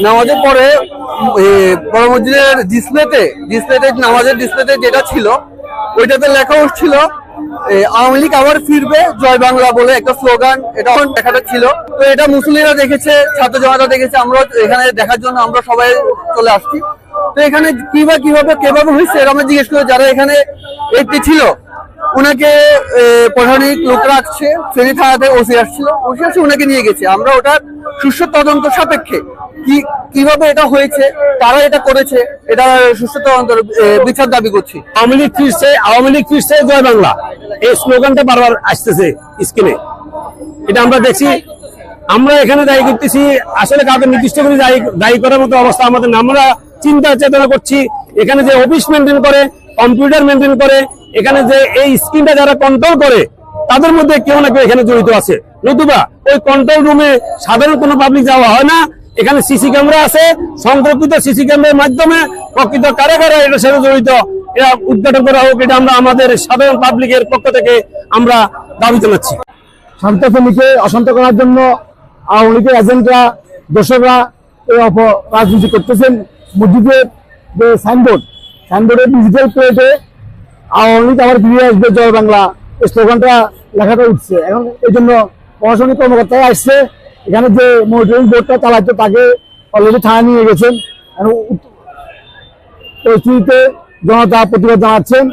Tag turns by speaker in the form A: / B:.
A: নামাজের পরে বড় মসজিদের ডিসপ্লেতে নামাজের ডিসপ্লেতে যেটা ছিল ওইটাতে লেখা উঠছিল আওয়ামী লীগ আবার ফিরবে জয় বাংলা বলে একটা স্লোগান, এটা লেখাটা ছিল। তো এটা মুসলিমরা দেখেছে, ছাত্র জনতা দেখেছে, আমরা এখানে দেখার জন্য আমরা সবাই চলে আসছি। তো এখানে কিভাবে হয়েছে এটা আমরা জিজ্ঞেস করি যারা এখানে একটি ছিল উনাকে প্রশাসনিক লোকরা আসছে, ফেনী থানাতে ওসি আসছিল, ওসি আসছে ওনাকে নিয়ে গেছে। আমরা ওটার সুষ্ঠু তদন্ত সাপেক্ষে কিভাবে এটা হয়েছে, কারা এটা করেছে, এটা সুষ্ঠু তদন্ত বিচার দাবি করছি।
B: আওয়ামী লীগ ফিরছে জয় বাংলা এই স্লোগানটা বারবার আসতেছে স্ক্রিনে, এটা আমরা দেখছি। আমরা এখানে দায়ী করতেছি, আসলে কাউকে নির্দিষ্ট করে দায়ী করার মতো অবস্থা আমাদের না। আমরা চিন্তা চেতনা করছি এখানে যে অফিস মেনটেন করে, কম্পিউটার মেনটেন করে, এখানে যে এই স্ক্রিনটা যারা কন্ট্রোল করে তাদের মধ্যে কেউ না কেউ এখানে জড়িত আছে, নতুবা ওই কন্ট্রোল রুমে সাধারণ কোনো পাবলিক যাওয়া হয় না। এখানে সিসি ক্যামেরা আছে, সংরক্ষিত সিসি ক্যামেরার মাধ্যমে প্রকৃত কারা কারা এটার সাথে জড়িত এটা উদ্ঘাটন করা হোক, এটা আমরা আমাদের সাধারণ পাবলিকের পক্ষ থেকে আমরা দাবি জানাচ্ছি।
C: শান্ত ফেনীকে অশান্ত করার জন্য আওয়ামী লীগের এজেন্টরা, দর্শকরা রাজনীতি করতেছেন। মসজিদের যে সাইনবোর্ডের ডিজিটাল প্লেটে আওয়ামী লীগ আবার ফিরে আসবে জয় বাংলা এই স্লোগানটা লেখাটা উঠছে। এখন এই জন্য প্রশাসনিক কর্মকর্তারা আসছে, এখানে যে মনিটরিং বোর্ডটা চালাচ্ছে তাকে অলরেডি থানায় নিয়ে গেছেন। পরিস্থিতিতে জনতা প্রতিবাদ জানাচ্ছেন।